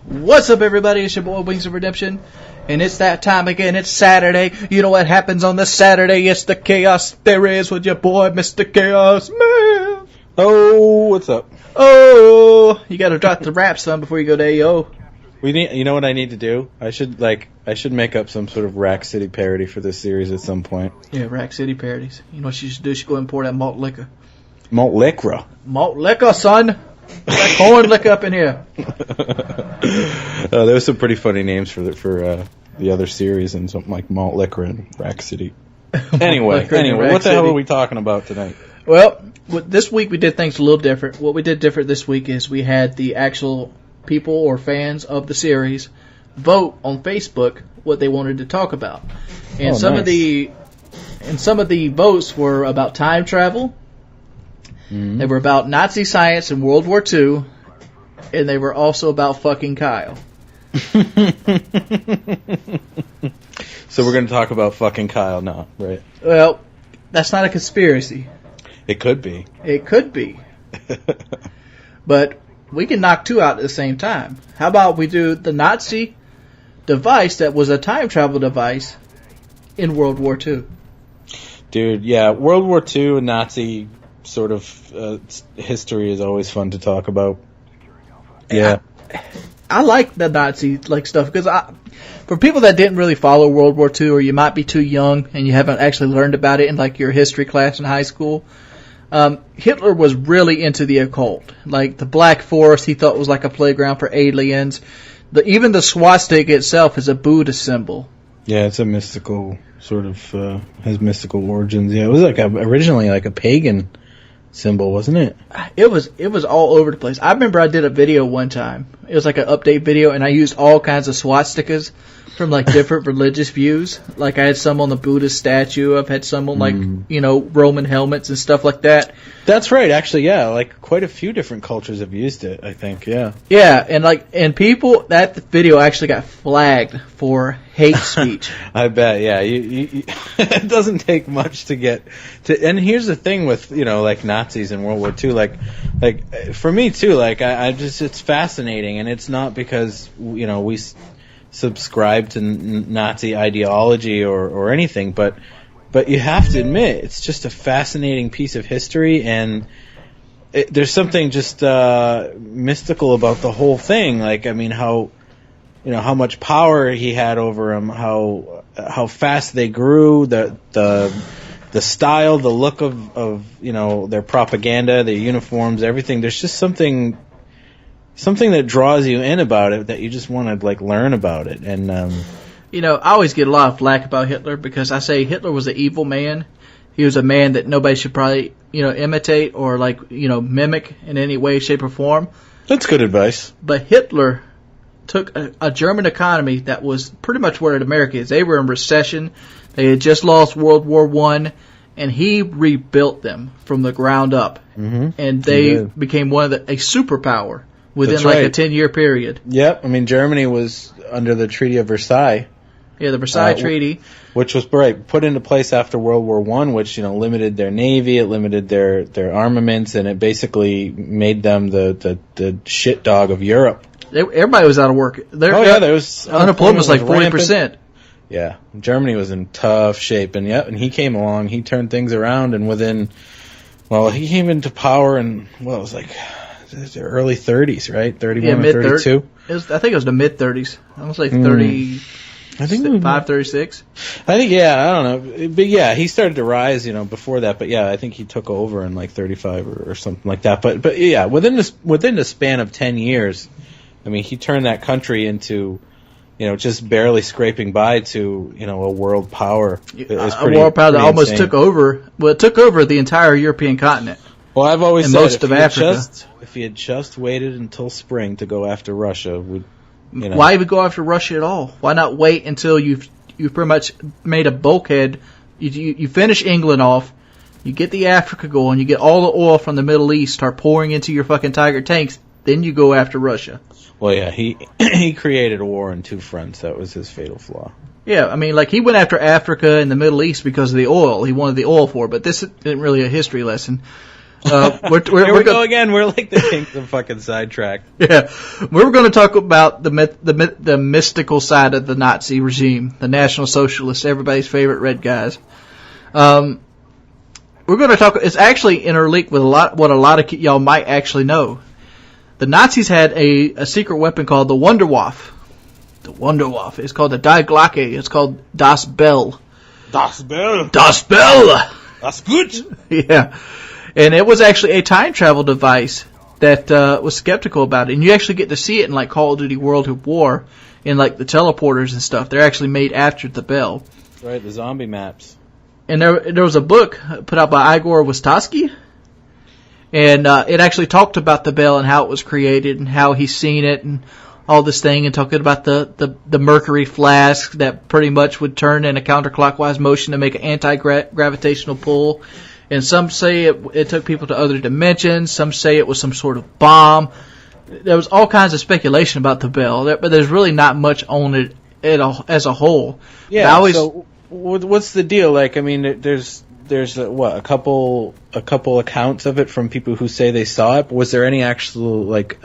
What's up, everybody? It's your boy Wings of Redemption, and it's that time again. It's Saturday. You know what happens on this Saturday? It's the chaos there is with your boy, Mr. Chaos Man. Oh, what's up? Oh, you gotta drop the rap, son, before you go to AO. You know what I need to do? I should make up some sort of Rack City parody for this series at some point. Yeah, Rack City parodies. You know what you should do? You should go and pour that malt liquor. Malt liquor? Malt liquor, son. That corn liquor up in here. There was some pretty funny names for the other series, and something like Malt Liquor and Rack City. Anyway, what the hell are we talking about tonight? Well, this week we did things a little different. What we did different this week is we had the actual people or fans of the series vote on Facebook what they wanted to talk about, and some of the votes were about time travel. Mm-hmm. They were about Nazi science in World War II, and they were also about fucking Kyle. So we're going to talk about fucking Kyle now, right? Well, that's not a conspiracy. It could be. It could be. But we can knock two out at the same time. How about we do the Nazi device that was a time travel device in World War II? Dude, yeah, World War II and Nazi sort of history is always fun to talk about. Yeah. I like the Nazi stuff because for people that didn't really follow World War II, or you might be too young and you haven't actually learned about it in your history class in high school, Hitler was really into the occult. Like the Black Forest, he thought was like a playground for aliens. Even the swastika itself is a Buddhist symbol. Yeah, it's a mystical sort of has mystical origins. Yeah, it was originally like a pagan symbol, wasn't it? It was all over the place. I remember I did a video one time. It was like an update video, and I used all kinds of swastikas from different religious views. I had some on the Buddhist statue. I've had some on Roman helmets and stuff like that. That's right, actually, yeah. Quite a few different cultures have used it, I think, yeah. Yeah, and people, that video actually got flagged for hate speech. I bet, yeah. You it doesn't take much to get to. And here's the thing with Nazis in World War II. For me too. I just, it's fascinating, and it's not because we subscribe to Nazi ideology or anything, but you have to admit it's just a fascinating piece of history, and there's something just mystical about the whole thing. How much power he had over them, how fast they grew, the style, the look of their propaganda, their uniforms, everything. There's just something that draws you in about it, that you just want to learn about it. And I always get a lot of flack about Hitler because I say Hitler was an evil man. He was a man that nobody should probably imitate or mimic in any way, shape, or form. That's good advice. But Hitler took a German economy that was pretty much where America is. They were in recession. They had just lost World War I, and he rebuilt them from the ground up. Mm-hmm. And they became a superpower within a 10-year period. Yep. Germany was under the Treaty of Versailles. Yeah, the Versailles Treaty. Which was put into place after World War I, which, limited their navy, it limited their armaments, and it basically made them the shit dog of Europe. Everybody was out of work. There was unemployment was 40%. Yeah, Germany was in tough shape, and he came along, he turned things around, and he came into power in, the early 30s, right? 31 or 32? I think it was the mid-30s. I was 30... I think 536. I think, yeah, I don't know, but yeah, he started to rise, before that. But yeah, I think he took over in 35 or something like that. But yeah, within the span of 10 years, he turned that country into, just barely scraping by to, a world power. A world power that almost took over. Well, it took over the entire European continent. Well, I've always said most of Africa. If he had just waited until spring to go after Russia, why even go after Russia at all? Why not wait until you've pretty much made a bulkhead? You finish England off, you get the Africa going, you get all the oil from the Middle East, start pouring into your fucking Tiger tanks, then you go after Russia. Well, yeah, he created a war on two fronts. That was his fatal flaw. Yeah, he went after Africa and the Middle East because of the oil. He wanted the oil for it, but this isn't really a history lesson. Here we go again. We're like the kings of fucking sidetrack. Yeah, we're going to talk about the mystical side of the Nazi regime, the National Socialists, everybody's favorite red guys. We're going to talk. It's actually interlinked with what a lot of y'all might actually know. The Nazis had a secret weapon called the Wunderwaffe. The Wunderwaffe. It's called the Die Glocke. It's called Das Bell. Das Bell. Das Bell. That's good. Yeah. And it was actually a time travel device that was skeptical about it. And you actually get to see it in like Call of Duty World at War in like the teleporters and stuff. They're actually made after the Bell. Right, the zombie maps. And there was a book put out by Igor Wistowski. And it actually talked about the Bell and how it was created and how he's seen it and all this thing, and talking about the mercury flask that pretty much would turn in a counterclockwise motion to make an anti-gravitational pull. And some say it took people to other dimensions. Some say it was some sort of bomb. There was all kinds of speculation about the Bell, but there's really not much on it as a whole. Yeah. So what's the deal? Like, I mean, there's a couple accounts of it from people who say they saw it. But was there any actual like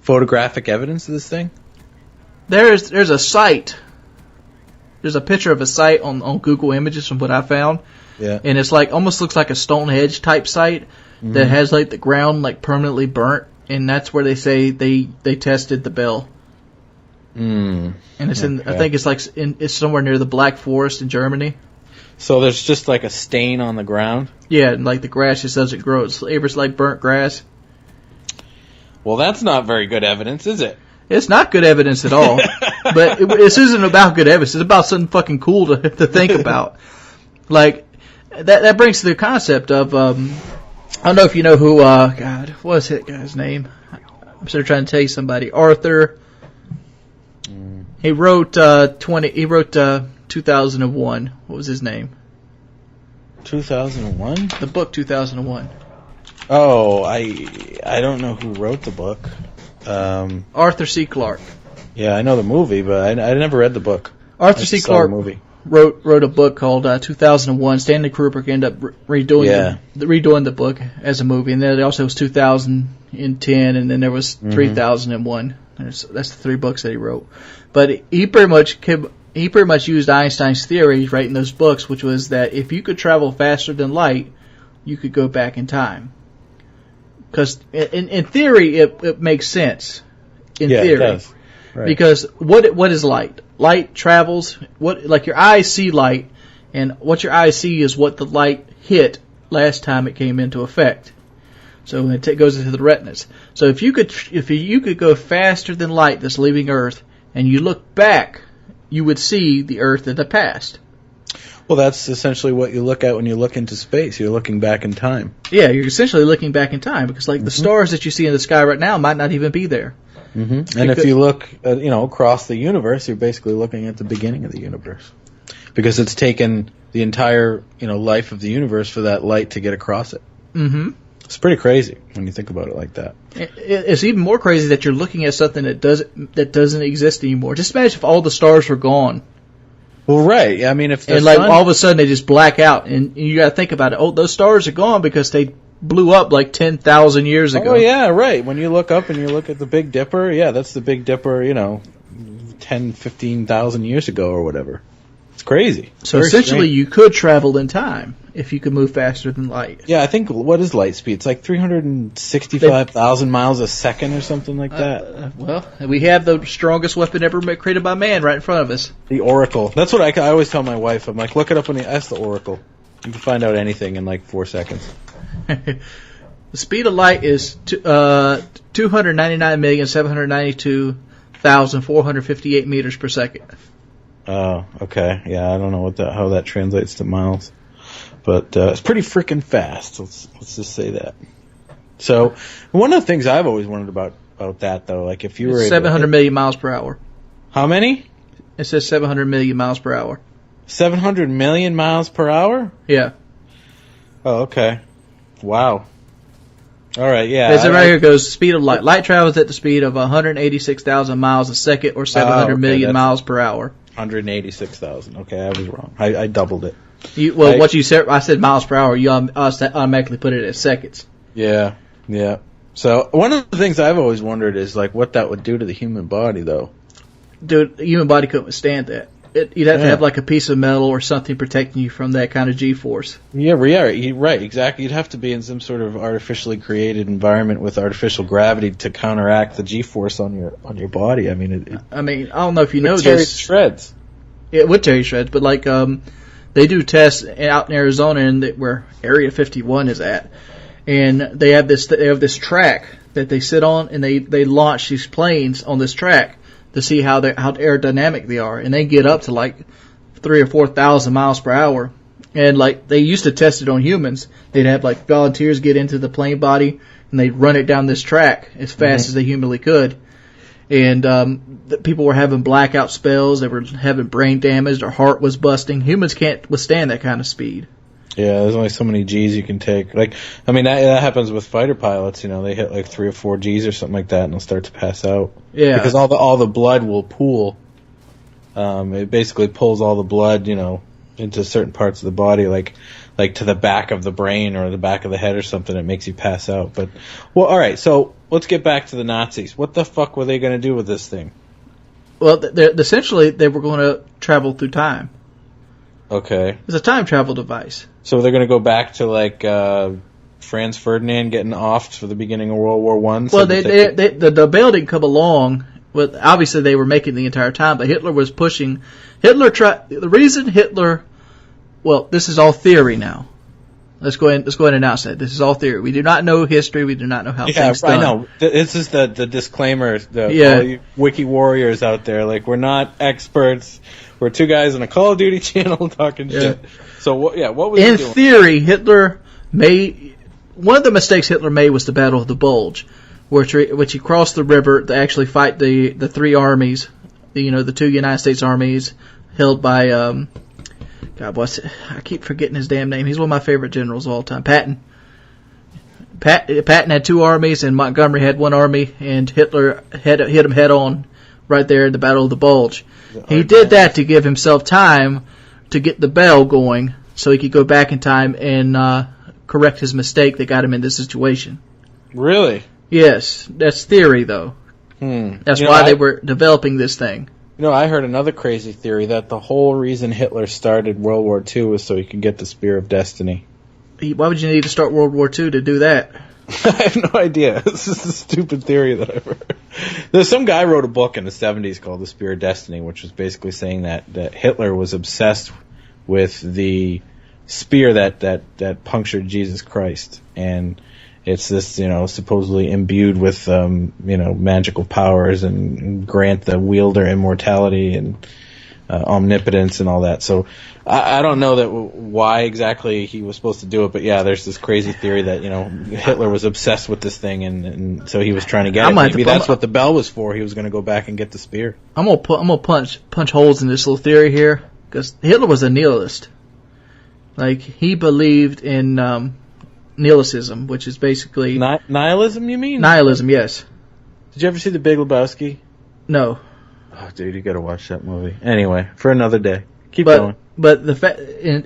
photographic evidence of this thing? There's a site. There's a picture of a site on Google Images from what I found. Yeah. And it's like almost looks like a Stonehenge type site that has like the ground like permanently burnt, and that's where they say they tested the Bell. And it's in, I think it's like it's somewhere near the Black Forest in Germany. So there's just like a stain on the ground? Yeah, and like the grass just doesn't grow. It's like burnt grass. Well, that's not very good evidence, is it? It's not good evidence at all. But this isn't about good evidence. It's about something fucking cool to think about. Like, that brings to the concept of, I don't know if you know who, God, what's that guy's name? I'm sort of trying to tell you somebody. Arthur. He wrote 2001. What was his name? 2001? The book 2001. Oh, I don't know who wrote the book. Arthur C. Clarke. Yeah, I know the movie, but I never read the book. Arthur C. Clarke wrote a book called 2001. Stanley Kubrick ended up redoing the book as a movie, and then it also was 2010, and then there was 3001. That's the 3 books that he wrote. But he pretty much used Einstein's theory writing those books, which was that if you could travel faster than light, you could go back in time. Because in theory, it makes sense. In theory, it does. Right. Because what is light? Light travels. Like your eyes see light, and what your eyes see is what the light hit last time it came into effect. So it goes into the retinas. So if you could go faster than light that's leaving Earth, and you look back, you would see the Earth in the past. Well, that's essentially what you look at when you look into space. You're looking back in time. Yeah, you're essentially looking back in time, because like the stars that you see in the sky right now might not even be there. And if you look, across the universe, you're basically looking at the beginning of the universe, because it's taken the entire, life of the universe for that light to get across it. It's pretty crazy when you think about it like that. It's even more crazy that you're looking at something that doesn't exist anymore. Just imagine if all the stars were gone. Well, right. I mean, if the sun, all of a sudden they just black out, and you got to think about it. Oh, those stars are gone because they blew up like 10,000 years ago. Oh yeah, right. When you look up and you look at the Big Dipper, that's the Big Dipper. 15,000 years ago or whatever. It's crazy. So essentially, you could travel in time if you could move faster than light. Yeah, I think, what is light speed? It's like 365,000 miles a second or something like that. Well, we have the strongest weapon ever created by man right in front of us. The Oracle. That's what I always tell my wife. I'm like, look it up when you ask the Oracle. You can find out anything in like 4 seconds. The speed of light is 299,792,458 meters per second. Oh, okay. Yeah, I don't know how that translates to miles, but it's pretty freaking fast. Let's just say that. So, one of the things I've always wondered about that though, like if you were 700 million miles per hour. How many? It says 700 million miles per hour. 700 million miles per hour? Yeah. Oh, okay. Wow. All right, yeah. Right here goes speed of light. Light travels at the speed of 186,000 miles a second, or 700 million miles per hour. 186,000. Okay, I was wrong. I doubled it. What you said, I said miles per hour. You automatically put it at seconds. Yeah, yeah. So one of the things I've always wondered is like what that would do to the human body, though. Dude, the human body couldn't withstand that. You'd have to have like a piece of metal or something protecting you from that kind of G-force. Yeah, right, exactly. You'd have to be in some sort of artificially created environment with artificial gravity to counteract the G-force on your body. I mean, I don't know if you know tear this. Shreds. Yeah, it would tear you shreds, but like they do tests out in Arizona where Area 51 is at, and they have this track that they sit on, and they launch these planes on this track to see how aerodynamic they are, and they get up to like 3,000 or 4,000 miles per hour. And like they used to test it on humans. They'd have like volunteers get into the plane body, and they'd run it down this track as fast as they humanly could. And people were having blackout spells. They were having brain damage. Their heart was busting. Humans can't withstand that kind of speed. Yeah, there's only so many G's you can take. Like, I mean, that happens with fighter pilots. You know, they hit like 3 or 4 G's or something like that, and they'll start to pass out. Yeah, because all the blood will pool. It basically pulls all the blood, you know, into certain parts of the body, like to the back of the brain or the back of the head or something. It makes you pass out. But well, all right. So let's get back to the Nazis. What the fuck were they going to do with this thing? Well, essentially they were going to travel through time. Okay. It's a time travel device. So they're going to go back to like Franz Ferdinand getting offed for the beginning of World War I. Well, the bill didn't come along. Well, obviously they were making the entire time, but Hitler was pushing. The reason Hitler. Well, this is all theory now. Let's go ahead and announce that this is all theory. We do not know history. We do not know how things done. I know. This is the disclaimer. All you wiki warriors out there, like we're not experts. We're 2 guys on a Call of Duty channel talking shit. So what was he doing? In theory, Hitler made one of the mistakes Hitler made was the Battle of the Bulge, which he crossed the river to actually fight the 3 armies, the 2 United States armies held by I keep forgetting his damn name. He's one of my favorite generals of all time. Patton had 2 armies, and Montgomery had 1 army, and Hitler hit him head on right there in the Battle of the Bulge. He did that to give himself time to get the bell going so he could go back in time and correct his mistake that got him in this situation. Really? Yes. That's theory, though. That's why they were developing this thing. I heard another crazy theory that the whole reason Hitler started World War II was so he could get the Spear of Destiny. Why would you need to start World War II to do that? I have no idea. This is a stupid theory that I've heard. There's some guy wrote a book in the 70s called The Spear of Destiny, which was basically saying that Hitler was obsessed with the spear that punctured Jesus Christ. And it's this, supposedly imbued with, magical powers and grant the wielder immortality and omnipotence and all that. So I don't know why exactly he was supposed to do it, but yeah, there's this crazy theory that Hitler was obsessed with this thing, and so he was trying to get it. Maybe that's what the bell was for. He was going to go back and get the spear. I'm gonna punch holes in this little theory here because Hitler was a nihilist. Like he believed in nihilism, which is basically nihilism. You mean nihilism? Yes. Did you ever see The Big Lebowski? No. Oh, dude, you got to watch that movie. Anyway, for another day. Keep going. But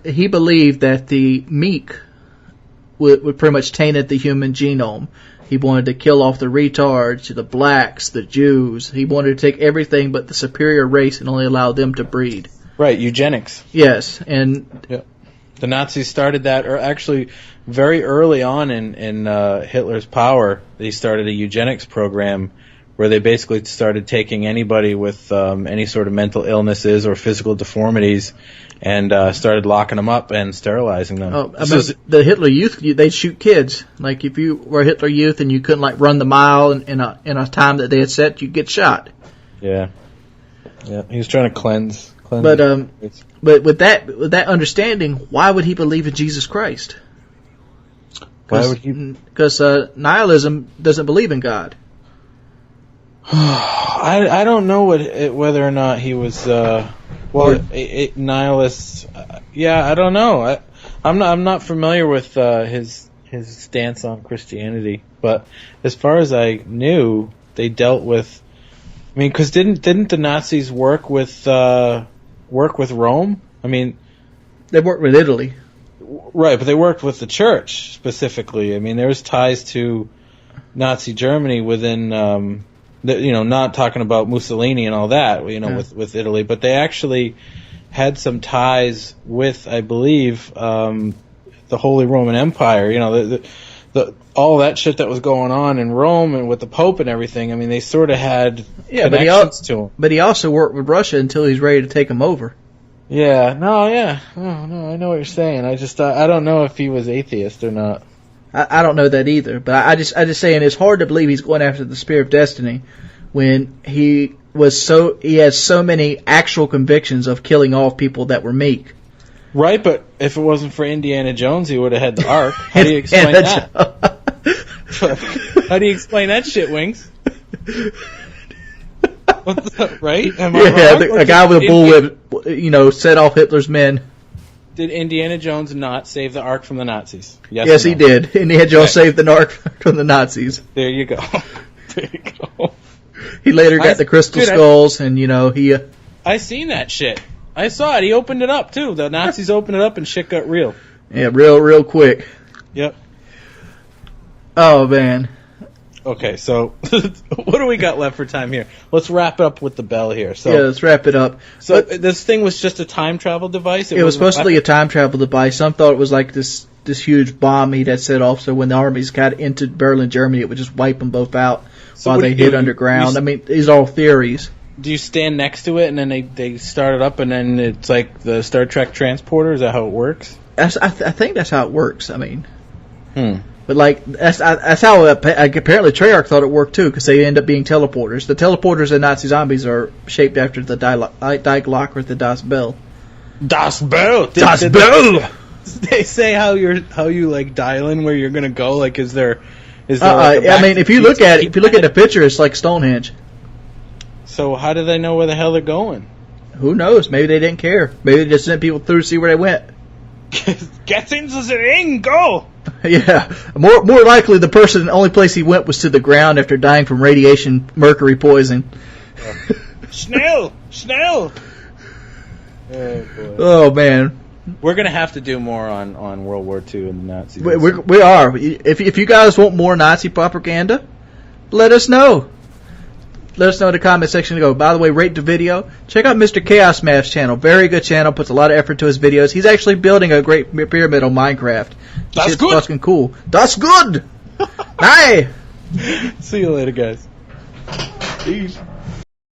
he believed that the meek would pretty much tainted the human genome. He wanted to kill off the retards, the blacks, the Jews. He wanted to take everything but the superior race and only allow them to breed. Right, eugenics. Yes, and the Nazis started that, or actually very early on in Hitler's power, they started a eugenics program where they basically started taking anybody with any sort of mental illnesses or physical deformities and started locking them up and sterilizing them. The Hitler Youth, they'd shoot kids. Like if you were a Hitler Youth and you couldn't run the mile in a time that they had set, you'd get shot. Yeah. He was trying to cleanse. But with that understanding, why would he believe in Jesus Christ? Why would he? Because nihilism doesn't believe in God. I don't know whether or not he was a nihilist. I don't know. I'm not familiar with his stance on Christianity, but as far as I knew, they dealt with. I mean, because didn't the Nazis work with Rome? I mean, they worked with Italy. Right, but they worked with the church specifically. I mean, there was ties to Nazi Germany within, not talking about Mussolini and all that, with Italy, but they actually had some ties with, I believe, the Holy Roman Empire. All that shit that was going on in Rome and with the Pope and everything. I mean, they sort of had connections to him. But he also worked with Russia until he's ready to take him over. Yeah, no, I know what you're saying. I don't know if he was atheist or not. I don't know that either, but I just saying it's hard to believe he's going after the Spear of Destiny when he has so many actual convictions of killing off people that were meek. Right, but if it wasn't for Indiana Jones, he would have had the Ark. How do you explain that? How do you explain that shit, Wings? What's up, right? Am I wrong? A guy with a bullwhip, set off Hitler's men. Did Indiana Jones not save the Ark from the Nazis? Yes, he did. Indiana Jones saved the Ark from the Nazis. There you go. He later got the crystal skulls, and he. I seen that shit. I saw it. He opened it up too. The Nazis opened it up, and shit got real. Yeah, real quick. Yep. Oh man. Okay, so what do we got left for time here? Let's wrap up with the bell here. So, yeah, let's wrap it up. So this thing was just a time travel device? It was supposed to be a time travel device. Some thought it was like this huge bomb he'd had set off, so when the armies got into Berlin, Germany, it would just wipe them both out while they hid underground. I mean, these are all theories. Do you stand next to it, and then they start it up, and then it's like the Star Trek transporter? Is that how it works? I think that's how it works. I mean... But that's how apparently Treyarch thought it worked too, because they end up being teleporters. The teleporters in Nazi Zombies are shaped after the Die Glock or the Das Bell. Das Bell. Das Bell. They say how you like dialing where you're gonna go. Like, is there? I mean, if you look at the picture, it's like Stonehenge. So how do they know where the hell they're going? Who knows? Maybe they didn't care. Maybe they just sent people through to see where they went. Get into the ring, go! Yeah, more likely the only place he went was to the ground after dying from radiation mercury poison. Schnell! Oh, boy. Oh man, we're gonna have to do more on World War II and the Nazis. We are. If you guys want more Nazi propaganda, let us know. Let us know in the comment section. By the way, rate the video. Check out Mr. Chaos Math's channel. Very good channel. Puts a lot of effort to his videos. He's actually building a great pyramid on Minecraft. That's good. Fucking cool. That's good. Hi. See you later, guys. Peace.